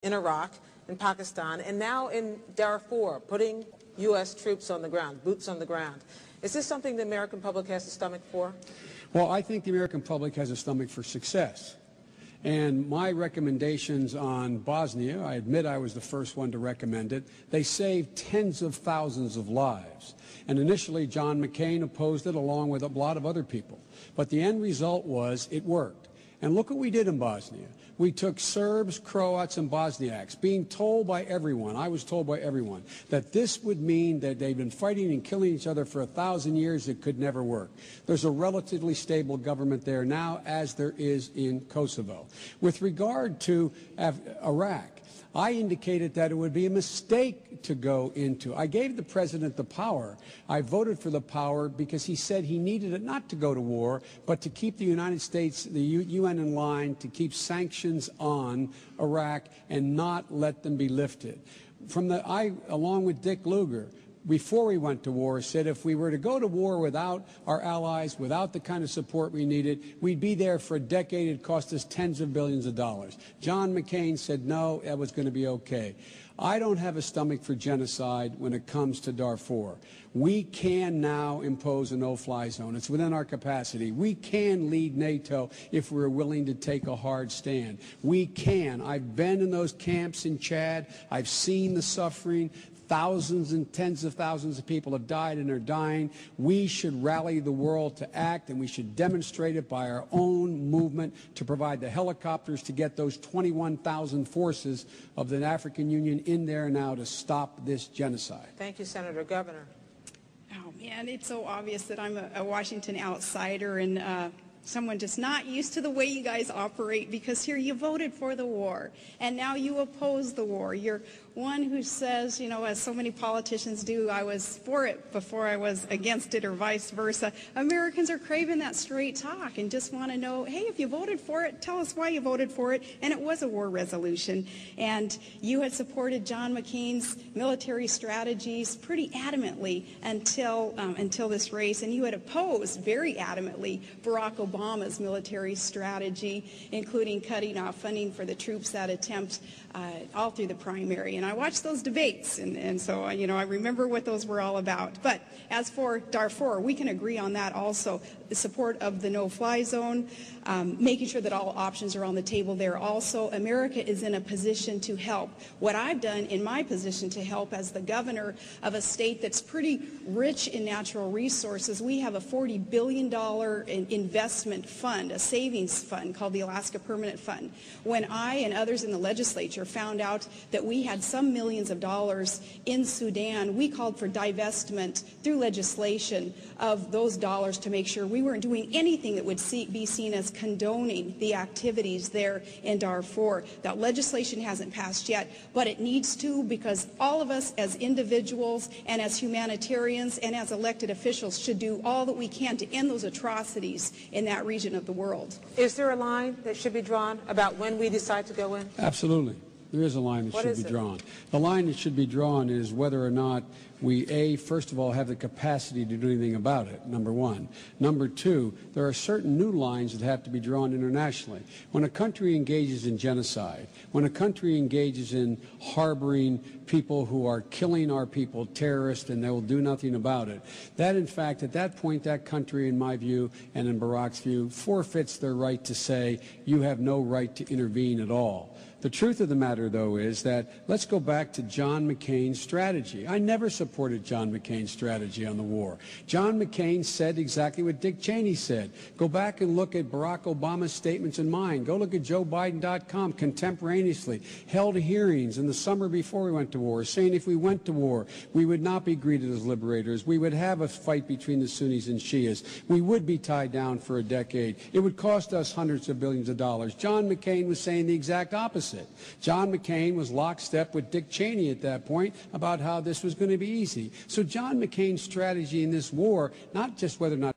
in Iraq, in Pakistan, and now in Darfur, putting U.S. troops on the ground, boots on the ground. Is this something the American public has a stomach for? Well, I think the American public has a stomach for success. And my recommendations on Bosnia, I admit I was the first one to recommend it, they saved tens of thousands of lives. And initially, John McCain opposed it along with a lot of other people. But the end result was it worked. And look what we did in Bosnia. We took Serbs, Croats, and Bosniaks, being told by everyone, I was told by everyone, that this would mean that they've been fighting and killing each other for 1,000 years. It could never work. There's a relatively stable government there now, as there is in Kosovo. With regard to Iraq, I indicated that it would be a mistake to go into. I gave the president the power. I voted for the power because he said he needed it not to go to war, but to keep the United States, the UN in line, to keep sanctions on Iraq and not let them be lifted. Along with Dick Lugar, before we went to war, said if we were to go to war without our allies, without the kind of support we needed, we'd be there for a decade. It'd cost us tens of billions of dollars. John McCain said no, that was going to be okay. I don't have a stomach for genocide when it comes to Darfur. We can now impose a no-fly zone. It's within our capacity. We can lead NATO if we're willing to take a hard stand. We can. I've been in those camps in Chad. I've seen the suffering. Thousands and tens of thousands of people have died and are dying. We should rally the world to act, and we should demonstrate it by our own movement to provide the helicopters to get those 21,000 forces of the African Union in there now to stop this genocide. Thank you, Senator. Governor. Oh, man, it's so obvious that I'm a Washington outsider and someone just not used to the way you guys operate, because here you voted for the war and now you oppose the war. You're one who says, you know, as so many politicians do, I was for it before I was against it, or vice versa. Americans are craving that straight talk and just want to know, hey, if you voted for it, tell us why you voted for it. And it was a war resolution. And you had supported John McCain's military strategies pretty adamantly until this race. And you had opposed very adamantly Barack Obama's military strategy, including cutting off funding for the troops that attempt all through the primary. And I watched those debates, and so, you know, I remember what those were all about. But as for Darfur, we can agree on that also. The support of the no-fly zone, making sure that all options are on the table there also. America is in a position to help. What I've done in my position to help as the governor of a state that's pretty rich in natural resources, we have a $40 billion investment fund, a savings fund called the Alaska Permanent Fund. When I and others in the legislature found out that we had some millions of dollars in Sudan, we called for divestment through legislation of those dollars to make sure we weren't doing anything that would be seen as condoning the activities there in Darfur. That legislation hasn't passed yet, but it needs to, because all of us as individuals and as humanitarians and as elected officials should do all that we can to end those atrocities in that region of the world. Is there a line that should be drawn about when we decide to go in? Absolutely. There is a line that should be drawn. The line that should be drawn is whether or not we, first of all, have the capacity to do anything about it, number one. Number two, there are certain new lines that have to be drawn internationally. When a country engages in genocide, when a country engages in harboring people who are killing our people, terrorists, and they will do nothing about it, that, in fact, at that point, that country, in my view, and in Barack's view, forfeits their right to say, you have no right to intervene at all. The truth of the matter, though, is that let's go back to John McCain's strategy. I never supported John McCain's strategy on the war. John McCain said exactly what Dick Cheney said. Go back and look at Barack Obama's statements and mine. Go look at JoeBiden.com contemporaneously. Held hearings in the summer before we went to war, saying if we went to war, we would not be greeted as liberators. We would have a fight between the Sunnis and Shias. We would be tied down for a decade. It would cost us hundreds of billions of dollars. John McCain was saying the exact opposite. John McCain was lockstep with Dick Cheney at that point about how this was going to be easy. So John McCain's strategy in this war, not just whether or not